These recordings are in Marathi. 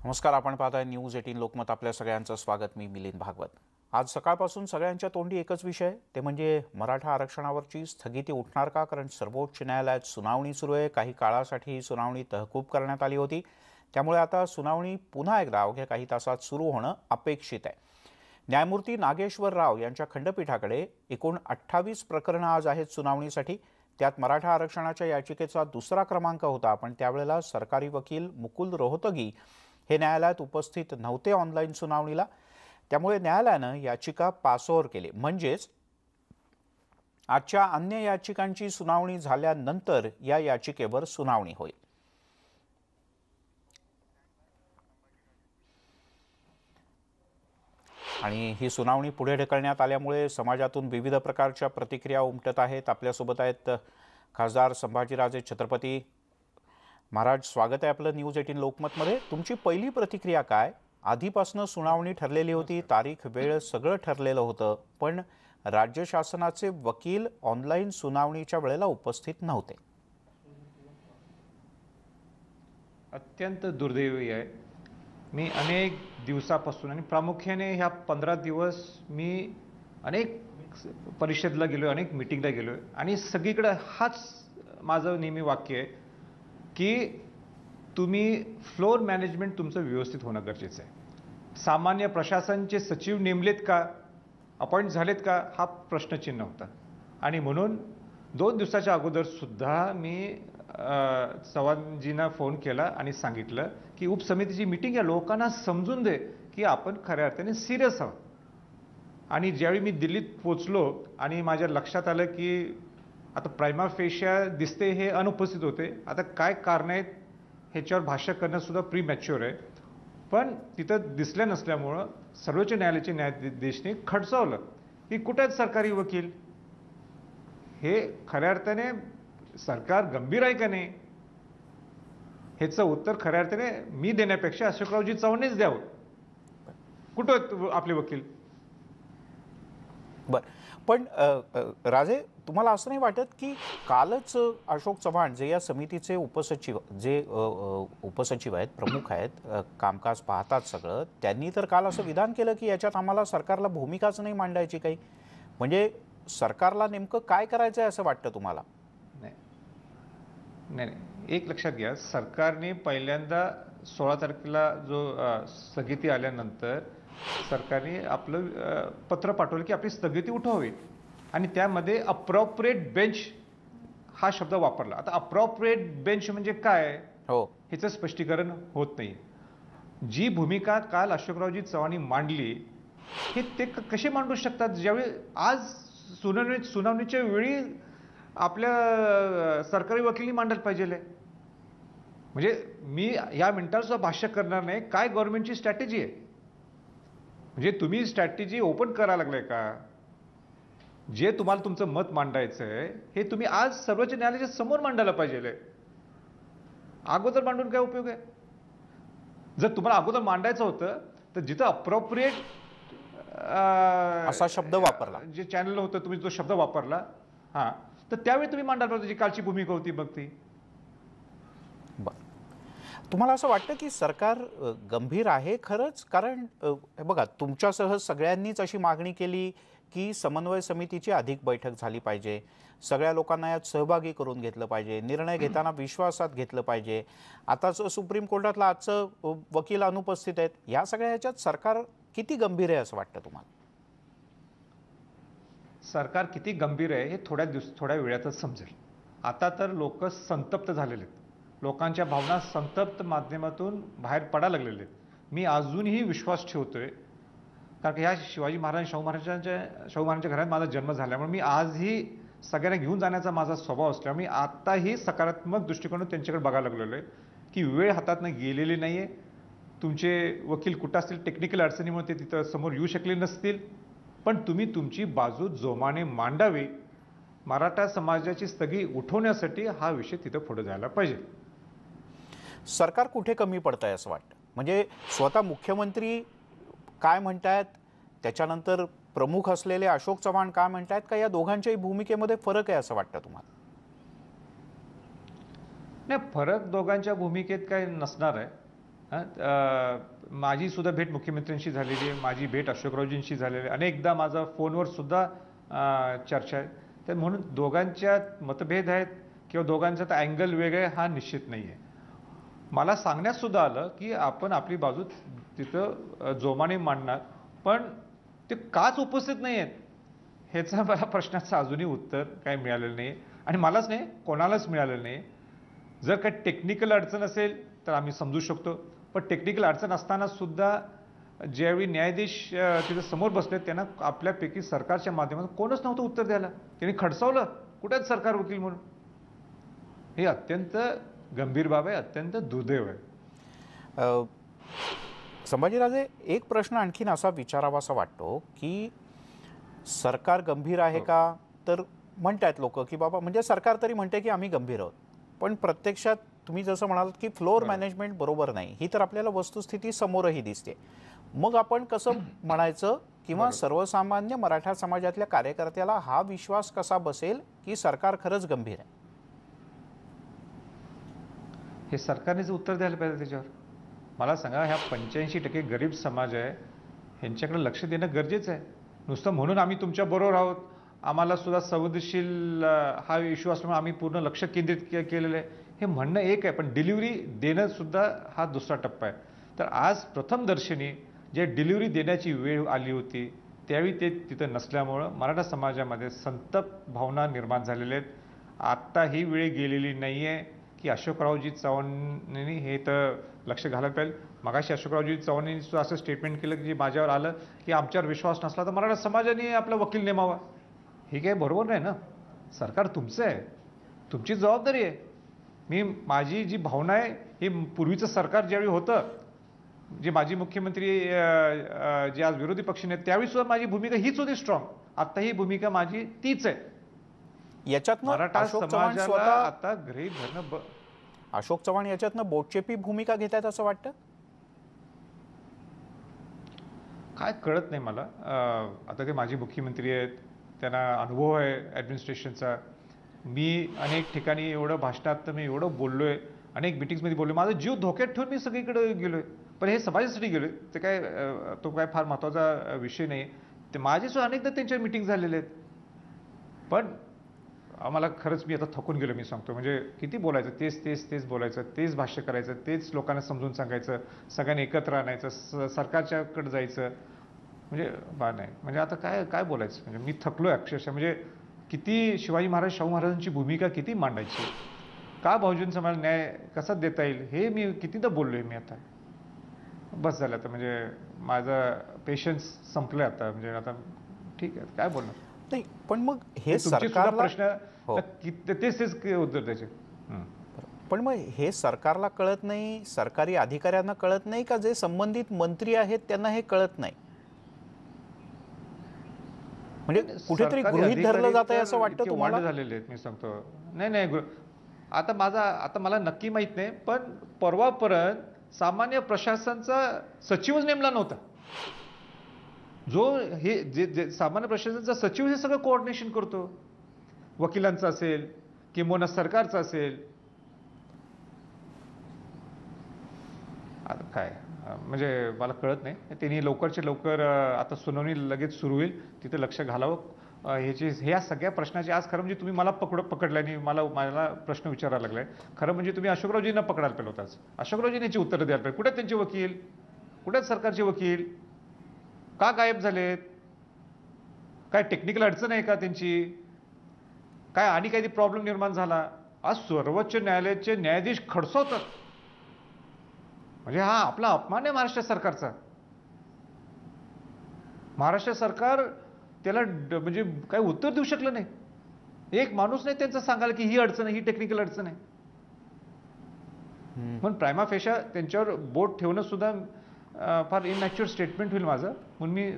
नमस्कार, आपण पाहताय न्यूज 18 लोकमत. आपल्या सगळ्यांचं स्वागत. मी मिलिंद भागवत. आज सकाळपासून सगळ्यांच्या तोंडी एकच विषय, ते म्हणजे मराठा आरक्षणावरची स्थगिती उठणार का? कारण सर्वोच्च न्यायालयात सुनावणी सुरू आहे. काही काळासाठी ही सुनावणी तहकूब करण्यात आली होती, त्यामुळे आता सुनावणी पुन्हा एकदा अवघ्या काही तासात सुरू होणं अपेक्षित आहे. न्यायमूर्ती नागेश्वर राव यांच्या खंडपीठाकडे एकूण 28 प्रकरणं आज आहेत सुनावणीसाठी. त्यात मराठा आरक्षणाच्या याचिकेचा दुसरा क्रमांक होता, पण त्यावेळेला सरकारी वकील मुकुल रोहतगी हे न्यायालयात उपस्थित नव्हते ऑनलाईन सुनावणीला. त्यामुळे न्यायालयानं याचिका पासओव्हर केली. म्हणजेच आजच्या अन्य याचिकांची सुनावणी झाल्यानंतर या याचिकेवर सुनावणी होईल. आणि ही सुनावणी पुढे ढकलण्यात आल्यामुळे समाजातून विविध प्रकारच्या प्रतिक्रिया उमटत आहेत. आपल्यासोबत आहेत खासदार संभाजीराजे छत्रपती. महाराज, स्वागत आहे आपलं न्यूज 18 लोकमतमध्ये. तुमची पहिली प्रतिक्रिया काय? आधीपासून सुनावणी ठरलेली होती, तारीख वेळ सगळं ठरलेलं होतं, पण राज्य शासनाचे वकील ऑनलाईन सुनावणीच्या वेळेला उपस्थित नव्हते. अत्यंत दुर्दैवी आहे. मी अनेक दिवसापासून आणि प्रामुख्याने ह्या 15 दिवस मी अनेक परिषदेला गेलो, अनेक मीटिंगला गेलो आणि सगळीकडे हाच माझं नेहमी वाक्य आहे की तुम्ही फ्लोर मॅनेजमेंट तुमचं व्यवस्थित होणं गरजेचं आहे. सामान्य प्रशासनचे सचिव नेमलेत का, अपॉइंट झालेत का, हा प्रश्नचिन्ह होता. आणि म्हणून 2 दिवसाच्या अगोदर सुद्धा मी चव्हाणजींना फोन केला आणि सांगितलं की उपसमितीची मीटिंग या लोकांना समजून दे की आपण खऱ्या अर्थाने सिरियस आहोत. आणि ज्यावेळी मी दिल्लीत पोचलो आणि माझ्या लक्षात आलं की आता प्रायमा फेशिया दिसते हे अनुपस्थित होते, आता काय कारण आहेत ह्याच्यावर भाष्य करणं सुद्धा प्री मॅच्युअर आहे. पण तिथं दिसल्या नसल्यामुळं सर्वोच्च न्यायालयाचे न्यायाधीशांनी खडसावलं की कुठे आहेत सरकारी वकील. हे खऱ्या अर्थाने सरकार गंभीर आहे का नाही ह्याचं उत्तर खऱ्या अर्थाने मी देण्यापेक्षा अशोकरावजी चव्हाणीच द्यावं. कुठं आहेत आपले वकील? बरं, पण राजे, तुम्हाला असं नाही वाटत की कालच अशोक चव्हाण जे या समितीचे उपसचिव आहेत, प्रमुख आहेत, कामकाज पाहतात सगळं, त्यांनी तर काल असं विधान केलं की याच्यात आम्हाला सरकारला भूमिकाच नाही मांडायची काही. म्हणजे सरकारला नेमकं काय करायचं आहे असं वाटतं तुम्हाला? नाही, एक लक्षात घ्या, सरकारने पहिल्यांदा 16 तारखेला जो स्थगिती आल्यानंतर सरकारने आपलं पत्र पाठवलं की आपली स्थगिती उठवावी आणि त्यामध्ये अप्रॉप्रिएट बेंच हा शब्द वापरला. आता अप्रॉप्रिएट बेंच म्हणजे काय ह्याचं स्पष्टीकरण होत नाही. जी भूमिका काल अशोकरावजी चव्हाणांनी मांडली हे ते कसे मांडू शकतात ज्यावेळी आज सुनावणीच्या वेळी आपल्या सरकारी वकिलांनी मांडायला पाहिजे. म्हणजे मी या मिनिटात सुद्धा भाष्य करणार नाही काय गव्हर्नमेंटची स्ट्रॅटेजी आहे. म्हणजे तुम्ही स्ट्रॅटेजी ओपन करायला लागलाय का? जे तुम्हाला तुमचं मत मांडायचं आहे हे तुम्ही आज सर्वोच्च न्यायालयाच्या समोर मांडायला पाहिजे. अगोदर मांडून काय उपयोग आहे? जर तुम्हाला अगोदर मांडायचं होतं तर जिथं अप्रोप्रिएट असा शब्द वापरला, जे चॅनल होतं तुम्ही जो शब्द वापरला, हां, तर त्यावेळी तुम्ही मांडायला पाहिजे जी कालची भूमिका होती बघ ती. तुम्हाला असं वाटतं की सरकार गंभीर आहे खरंच? कारण बघा, तुमच्यासह सगळ्यांनीच अशी मागणी केली की समन्वय समितीची अधिक बैठक झाली पाहिजे, सगळ्या लोकांना यात सहभागी करून घेतलं पाहिजे, निर्णय घेताना विश्वासात घेतलं पाहिजे. आताच सुप्रीम कोर्टातला आजचं वकील अनुपस्थित आहेत. या सगळ्या ह्याच्यात सरकार किती गंभीर आहे असं वाटतं तुम्हाला? सरकार किती गंभीर आहे हे थोड्या वेळातच समजेल. आता तर लोक संतप्त झालेले आहेत. लोकांच्या भावना संतप्त माध्यमातून बाहेर पडायला लागलेले आहेत. मी अजूनही विश्वास ठेवतोय कारण ह्या शिवाजी महाराज शाहू महाराजांच्या घरात माझा जन्म झाल्यामुळे मी आजही सगळ्यांना घेऊन जाण्याचा माझा स्वभाव असल्यामुळे मी आत्ताही सकारात्मक दृष्टिकोन त्यांच्याकडे बघायला लागलेलो आहे की वेळ हातातनं गेलेली नाही आहे. तुमचे वकील कुठं असतील, टेक्निकल अडचणीमुळे ते तिथं समोर येऊ शकले नसतील, पण तुम्ही तुमची बाजू जोमाने मांडावी. मराठा समाजाची स्थगिती उठवण्यासाठी हा विषय तिथं पुढे जायला पाहिजे. सरकार कुठे कमी पडत आहे असं वाटतं? म्हणजे स्वतः मुख्यमंत्री काय म्हणतायत, त्याच्यानंतर प्रमुख असलेले अशोक चव्हाण काय म्हणतायत, का या दोघांच्याही भूमिकेमध्ये फरक आहे असं वाटतं तुम्हाला? नाही, फरक दोघांच्या भूमिकेत काही नसणार आहे. माझी सुद्धा भेट मुख्यमंत्र्यांशी झालेली आहे, माझी भेट अशोकरावजींशी झालेली आहे, अनेकदा माझा फोनवर सुद्धा चर्चा आहे. तर म्हणून दोघांच्यात मतभेद आहेत किंवा दोघांचा अँगल वेगळे हा निश्चित नाही आहे. मला सांगण्यात सुद्धा आलं की आपण आपली बाजू तिथं जोमाने मांडणार, पण ते काच उपस्थित नाही आहेत ह्याचा मला प्रश्नाचं अजूनही उत्तर काही मिळालेलं नाही आणि मलाच नाही, कोणालाच मिळालेलं नाही. जर काही टेक्निकल अडचण असेल तर आम्ही समजू शकतो, पण टेक्निकल अडचण असताना सुद्धा ज्यावेळी न्यायाधीश तिथे समोर बसले त्यांना आपल्यापैकी सरकारच्या माध्यमातून कोणच नव्हतं उत्तर द्यायला. त्यांनी खडसावलं, कुठेच सरकार वकील म्हणून. हे अत्यंत गंभीर बाब आहे, अत्यंत दुर्दैव आहे. संभाजीराजे, एक प्रश्न आणखीन असा विचारावासा वाटतो की सरकार गंभीर आहे का? तर म्हणतात लोक की बाबा म्हणजे सरकार तरी म्हणते की आम्ही गंभीर आहोत, पण प्रत्यक्षात तुम्ही जसं म्हणालात की फ्लोअर मॅनेजमेंट बरोबर नाही, ही तर आपल्याला वस्तुस्थिती समोरही दिसते. मग आपण कसं म्हणायचं किंवा सर्वसामान्य मराठा समाजातल्या कार्यकर्त्याला हा विश्वास कसा बसेल की सरकार खरंच गंभीर आहे? हे सरकारनेच उत्तर द्यायला पाहिजे त्याच्यावर. मला सांगा, ह्या 85% गरीब समाज आहे, ह्यांच्याकडे लक्ष देणं गरजेचं आहे. नुसतं म्हणून आम्ही तुमच्या बरोबर आहोत, आम्हाला सुद्धा संवेदनशील हा इश्यू असल्यामुळे आम्ही पूर्ण लक्ष केंद्रित केलेलं आहे, हे म्हणणं एक आहे, पण डिलिव्हरी देणं सुद्धा हा दुसरा टप्पा आहे. तर आज प्रथमदर्शनी जे डिलिव्हरी देण्याची वेळ आली होती त्यावेळी ते तिथं नसल्यामुळं मराठा समाजामध्ये संतप भावना निर्माण झालेल्या आहेत. आत्ता ही वेळ गेलेली नाही आहे की अशोकरावजी चव्हाणांनी हे तर लक्ष घालायला पाहिजे. मगाशी अशोकरावजी चव्हाणांनी सुद्धा असं स्टेटमेंट केलं की जे माझ्यावर आलं की आमच्यावर विश्वास नसला तर मराठा समाजाने आपला वकील नेमावा. हे काही बरोबर नाही ना. सरकार तुमचं आहे, तुमची जबाबदारी आहे. माझी जी भावना आहे ही पूर्वीचं सरकार ज्यावेळी होतं, जे माजी मुख्यमंत्री जे आज विरोधी पक्ष नेते, त्यावेळी सुद्धा माझी भूमिका हीच होती स्ट्रॉंग. आता ही भूमिका माझी तीच आहे. मराठा समाजाला आता गृहीत धरणं. अशोक चव्हाण याच्यातनं बोटचेपी भूमिका घेत आहेत असं वाटतं? काय कळत नाही मला. आता ते माजी मुख्यमंत्री आहेत, त्यांना अनुभव आहे ॲडमिनिस्ट्रेशनचा. मी अनेक ठिकाणी एवढं भाषणात मी एवढं बोललोय, अनेक मिटिंग्समध्ये बोललोय, माझा जीव धोक्यात ठेवून मी सगळीकडे गेलोय, पण हे समाजासाठी गेलोय. ते काय तो काय फार महत्त्वाचा विषय नाही. ते माझे सुद्धा अनेकदा त्यांच्या मिटिंग झालेले आहेत, पण आम्हाला खरंच मी आता थकून गेलो. मी सांगतो, म्हणजे किती बोलायचं, तेच तेच तेच बोलायचं, तेच भाष्य करायचं, तेच लोकांना समजून सांगायचं, सगळ्यांनी एकत्र आणायचं, सरकारच्याकडे जायचं, म्हणजे नाही. म्हणजे आता काय काय बोलायचं, म्हणजे मी थकलोय अक्षरशः. म्हणजे किती शिवाजी महाराज शाहू महाराजांची भूमिका किती मांडायची, का बहुजन समाज न्याय कसा देता येईल हे मी कितीदा बोललोय. मी आता बस झालं, आता म्हणजे माझा पेशन्स संपलं आता. म्हणजे आता ठीक आहे, काय बोलणार. नाही, पण मग हे सरकारला प्रश्न तेच उत्तर त्याचे. पण मग हे सरकारला कळत नाही, सरकारी अधिकाऱ्यांना कळत नाही का जे संबंधित मंत्री आहेत त्यांना हे कळत नाही? म्हणजे कुठेतरी गृहीत धरलं जात आहे असं वाटतं तुम्हाला? झालेले आहेत मी सांगतो. नाही, आता मला नक्की माहित नाही, पण परवापर्यंत सामान्य प्रशासनचा सचिवच नेमला नव्हता. जो हे जे सामान्य प्रशासनाचा सचिव हे सगळं कोऑर्डिनेशन करतो, वकिलांचं असेल किंवा सरकारचं असेल. आता काय म्हणजे मला कळत नाही. त्यांनी लवकरच्या लवकर आता सुनावणी लगेच सुरू होईल, तिथे लक्ष घालावं. ह्या सगळ्या प्रश्नाचे आज खरं म्हणजे तुम्ही मला पकडल्याने मला प्रश्न विचारायला लागलाय. खरं म्हणजे तुम्ही अशोकरावजींना पकडायला पाहिजे होताच. अशोकरावजींनी याची उत्तरं द्यायला पाहिजे. कुठे आहेत त्यांचे वकील, कुठे आहेत सरकारचे वकील, का गायब झालेत, काय टेक्निकल अडचण आहे का त्यांची, काय आणि काही प्रॉब्लेम निर्माण झाला. आज सर्वोच्च न्यायालयाचे न्यायाधीश खडसावतात. म्हणजे हा आपला अपमान आहे महाराष्ट्र सरकारचा. महाराष्ट्र सरकार त्याला म्हणजे काही उत्तर देऊ शकलं नाही. एक माणूस नाही त्यांचा सांगायला की ही अडचण आहे, ही टेक्निकल अडचण आहे. पण प्रायमा फेशा त्यांच्यावर बोट ठेवणं सुद्धा फार इनॅक्च्युअल स्टेटमेंट होईल माझं, म्हणून मी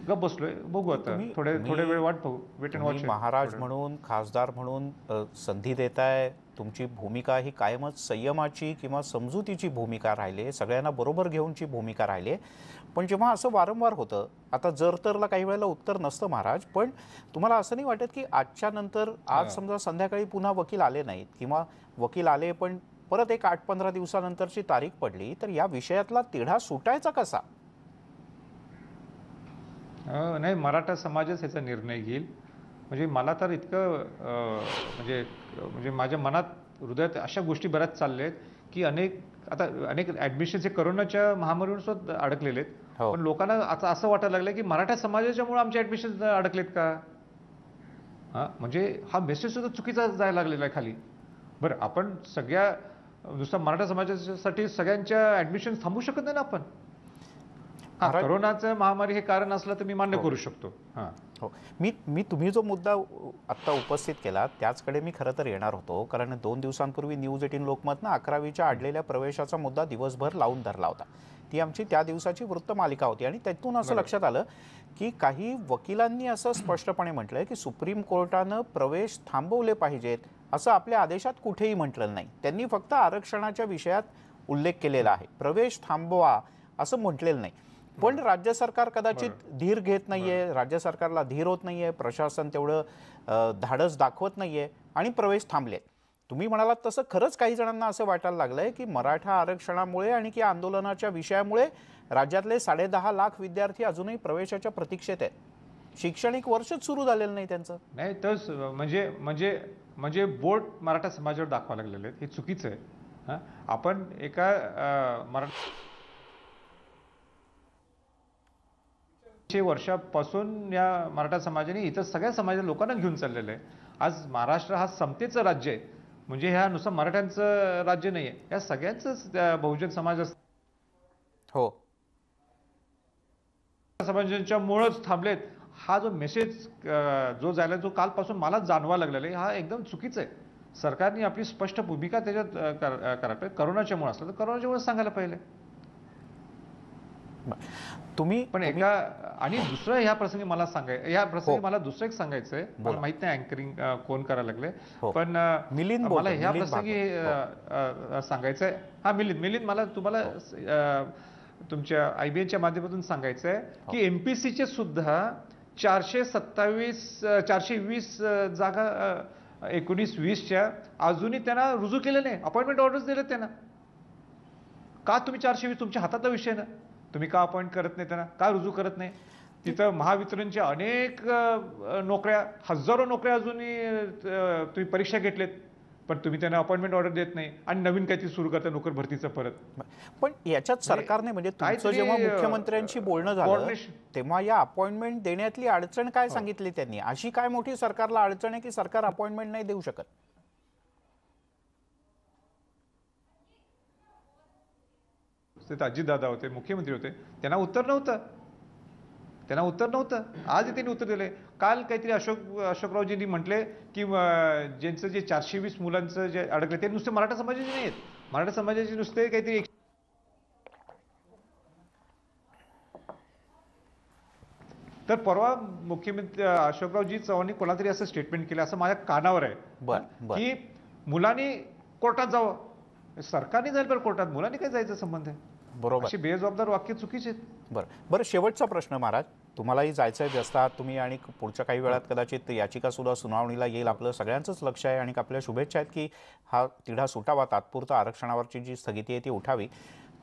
गप बसलोय. बघू आता थोडे वेळ वाट पाहू, वेट अँड वॉच. महाराज म्हणून, खासदार म्हणून संधी देताय. तुमची भूमिका ही कायमच संयमाची किंवा समजुतीची भूमिका राहिली, सगळ्यांना बरोबर घेऊनची भूमिका राहिली. पण जेव्हा असं वारंवार होतं, आता जर तरला काही वेळेला उत्तर नसतं महाराज, पण तुम्हाला असं नाही वाटत की आजच्या नंतर आज समजा संध्याकाळी पुन्हा वकील आले नाहीत किंवा वकील आले पण परत एक 8-15 दिवसानंतरची तारीख पडली तर या विषयातला तिढा सुटायचा कसा? नाही, मराठा समाजच ह्याचा निर्णय घेईल. म्हणजे मला तर इतकं म्हणजे म्हणजे माझ्या मनात, हृदयात अशा गोष्टी बऱ्याच चालल्या आहेत की अनेक ॲडमिशन्स हे करोनाच्या महामारीवर सुद्धा अडकलेले आहेत. हो. पण लोकांना आता असं वाटायला लागलं की मराठा समाजाच्यामुळे आमचे ॲडमिशन्स अडकलेत का? म्हणजे हा मेसेज सुद्धा चुकीचा जायला लागलेला आहे खाली. बरं, आपण नुसतं मराठा समाजासाठी सगळ्यांच्या ॲडमिशन थांबवू शकत नाही ना आपण. करोनाचं महामारी हे कारण असलं तर मी मान्य करू शकतो. हो, मी तुम्ही जो मुद्दा आत्ता उपस्थित केला त्याचकडे मी खरं तर येणार होतो. कारण 2 दिवसांपूर्वी न्यूज 18 लोकमतनं 11वीच्या अडलेल्या प्रवेशाचा मुद्दा दिवसभर लावून धरला होता. ती आमची त्या दिवसाची वृत्तमालिका होती आणि त्यातून असं लक्षात आलं की काही वकिलांनी असं स्पष्टपणे म्हटलंय की सुप्रीम कोर्टानं प्रवेश थांबवले पाहिजेत असं आपल्या आदेशात कुठेही म्हटलं नाही. त्यांनी फक्त आरक्षणाच्या विषयात उल्लेख केलेला आहे, प्रवेश थांबवा असं म्हटलेलं नाही. पण राज्य सरकार कदाचित धीर घेत नाहीये, राज्य सरकारला धीर होत नाहीये, प्रशासन तेवढं धाडस दाखवत नाहीये आणि प्रवेश थांबलेत. तुम्ही म्हणालात तसं खरंच काही जणांना असं वाटायला लागलंय की मराठा आरक्षणामुळे आणि की आंदोलनाच्या विषयामुळे राज्यातले 10.5 लाख विद्यार्थी अजूनही प्रवेशाच्या प्रतीक्षेत आहेत. शैक्षणिक वर्षच सुरू झालेलं नाही त्यांचं. नाही तर म्हणजे बोट मराठा समाजावर दाखवा लागलेले आहेत, हे चुकीचं आहे. आपण एका वर्षापासून या मराठा समाजाने इतर सगळ्या समाजाच्या लोकांना घेऊन चाललेलं आहे. आज महाराष्ट्र हा समतेचं राज्य आहे. म्हणजे ह्या नुसतं मराठ्यांचं राज्य नाही आहे, या सगळ्यांचंच बहुजन समाज हो, समाजाच्या मुळेच थांबलेत. हा जो मेसेज जो जायला जो कालपासून मला जाणवा लागलेला आहे, हा एकदम चुकीचा आहे. सरकारने आपली स्पष्ट भूमिका त्याच्यात करायला, करोनाच्या मुळे असलं तर करोनाच्या मुळे सांगायला पाहिजे. तुम्ही पण आणि दुसरं ह्या प्रसंगी मला दुसरं एक सांगायचंय. मला माहित नाही अँकरिंग कोण करायला लागले, पण मला ह्या प्रसंगी सांगायचंय. मिलिंद, मला तुम्हाला तुमच्या IBNच्या माध्यमातून सांगायचंय की MPSCचे सुद्धा 420 जागा 19-20च्या अजूनही त्यांना रुजू केले नाही, अपॉइंटमेंट ऑर्डर्स दिले त्यांना. का तुम्ही 420 तुमच्या हातातला विषय ना, तुम्ही का अपॉइंट करत नाही त्यांना, का रुजू करत नाही? तिथं महावितरणच्या अनेक नोकऱ्या, हजारो नोकऱ्या अजूनही तुम्ही परीक्षा घेतलेत, पण तुम्ही त्यांना अपॉइंटमेंट ऑर्डर देत नाही आणि नवीन काहीतरी सुरू करता नोकर भरतीचं परत. पण याच्यात सरकारने म्हणजे तुमचं जेव्हा मुख्यमंत्र्यांशी बोलणं झालं तेव्हा या अपॉइंटमेंट देण्यातली अडचण काय सांगितली त्यांनी? अशी काय मोठी सरकारला अडचण आहे की सरकार अपॉइंटमेंट नाही देऊ शकत? अजितदादा होते, मुख्यमंत्री होते, त्यांना उत्तर नव्हतं. आज त्यांनी उत्तर दिले. काल काहीतरी अशोकरावजींनी म्हटले की ज्यांचं जे 420 मुलांचं जे अडकले ते नुसते मराठा समाजाचे नाही आहेत, मराठा समाजाचे नुसते काहीतरी. तर परवा मुख्यमंत्री अशोकरावजी चव्हाणांनी कोणातरी असं स्टेटमेंट केलं, असं माझ्या कानावर आहे की मुलांनी कोर्टात जावं. सरकारने जाईल बरं कोर्टात, मुलांनी काय जायचा संबंध आहे? बरोबर, अशी बेजबाबदार वाक्य चुकीचे आहेत. बरं, शेवटचा प्रश्न महाराज, तुम्हालाही जायचंय, व्यस्त आहात तुम्ही आणि पुढच्या काही वेळात कदाचित याचिका सुद्धा सुनावणीला येईल. आपलं सगळ्यांचंच लक्ष आहे आणि आपल्या शुभेच्छा आहेत की हा तिढा सुटावा, तात्पुरता आरक्षणावरची जी स्थगिती आहे ती उठावी.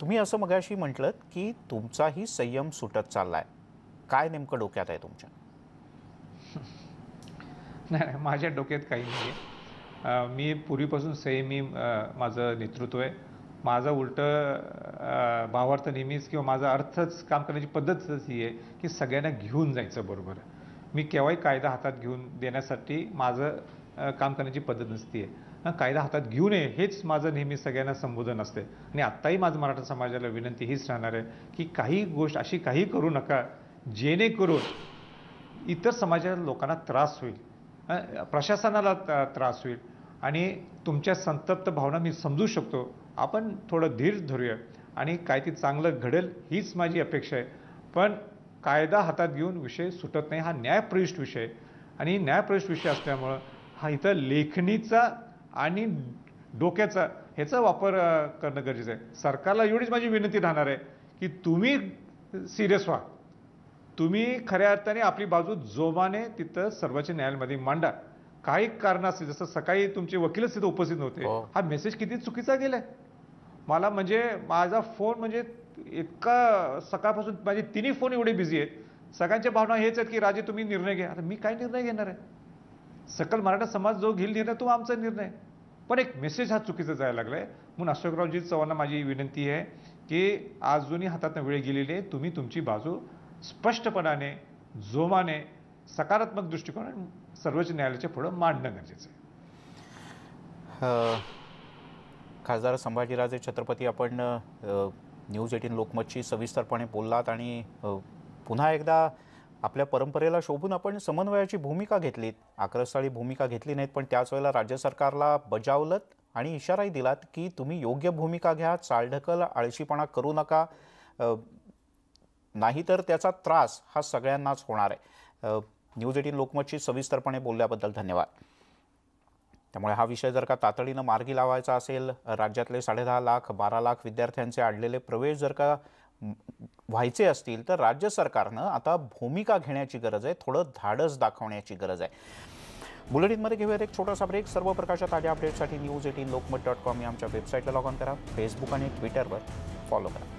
तुम्ही असं मगाशी म्हटलं की तुमचाही संयम सुटत चाललाय. काय नेमकं डोक्यात आहे तुमच्या? नाही, माझ्या डोक्यात काही नाही आहे. मी पूर्वीपासून संयमी माझं नेतृत्व आहे. माझं उलटं भावार्थ नेहमीच किंवा माझा अर्थच काम करण्याची पद्धतच ही आहे की सगळ्यांना घेऊन जायचं बरोबर. मी केव्हाही कायदा हातात घेऊन देण्यासाठी माझं काम करण्याची पद्धत नसते. कायदा हातात घेऊ नये हेच माझं नेहमी सगळ्यांना संबोधन असते. आणि आत्ताही माझं मराठा समाजाला विनंती हीच राहणार आहे की काही गोष्ट अशी काही करू नका जेणेकरून इतर समाजाच्या लोकांना त्रास होईल, प्रशासनाला त्रास होईल. आणि तुमच्या संतप्त भावना मी समजू शकतो. आपण थोडं धीर धरूया आणि काय ते चांगलं घडेल हीच माझी अपेक्षा आहे. पण कायदा हातात घेऊन विषय सुटत नाही. हा न्यायप्रविष्ट विषय आणि न्यायप्रविष्ट विषय असल्यामुळं हा इथं लेखणीचा आणि डोक्याचा ह्याचा वापर करणं गरजेचं आहे. सरकारला एवढीच माझी विनंती राहणार आहे की तुम्ही सिरियस व्हा. तुम्ही खऱ्या अर्थाने आपली बाजू जोमाने तिथं सर्वोच्च न्यायालयामध्ये मांडा. काही कारण असतील, जसं सकाळी तुमचे वकीलच तिथे उपस्थित नव्हते, हो. हा मेसेज किती चुकीचा गेलाय. मला म्हणजे माझा फोन म्हणजे इतका सकाळपासून माझे तिन्ही फोन एवढे बिझी आहेत. सगळ्यांच्या भावना हेच आहेत की राजे तुम्ही निर्णय घ्या. आता मी काय निर्णय घेणार आहे? सकल मराठा समाज जो घेईल निर्णय तो आमचा निर्णय. पण एक मेसेज हा चुकीचा जायला लागलाय. म्हणून अशोकरावजी चव्हाणांना माझी विनंती आहे की अजूनही हातातनं वेळ गेलेली आहे. तुम्ही तुमची बाजू स्पष्टपणाने, जोमाने, सकारात्मक दृष्टिकोनाने सर्वोच्च न्यायालयाच्या पुढे मांडणं गरजेचं आहे. खासदार संभाजीराजे छत्रपती, आपण न्यूज 18 लोकमतची सविस्तरपणे बोललात आणि पुन्हा एकदा आपल्या परंपरेला शोभून आपण समन्वयाची भूमिका घेतलीत, आक्रस्ताळी भूमिका घेतली नाहीत, पण त्याच वेळेला राज्य सरकारला बजावलत आणि इशाराही दिलात की तुम्ही योग्य भूमिका घ्या, चालढकल, आळशीपणा करू नका, नाहीतर त्याचा त्रास हा सगळ्यांनाच होणार आहे. न्यूज 18 लोकमतची सविस्तरपणे बोलल्याबद्दल धन्यवाद. त्यामुळे हा विषय जर का तातडीनं मार्गी लावायचा असेल, राज्यातले 10.5 लाख 12 लाख विद्यार्थ्यांचे अडलेले प्रवेश जर का व्हायचे असतील, तर राज्य सरकारनं आता भूमिका घेण्याची गरज आहे, थोडं धाडस दाखवण्याची गरज आहे. बुलेटिनमध्ये घेऊयात एक छोटासा ब्रेक. सर्व प्रकारच्या ताज्या अपडेटसाठी news18lokmat.com या आमच्या वेबसाईटला लॉग ऑन करा, फेसबुक आणि ट्विटरवर फॉलो करा.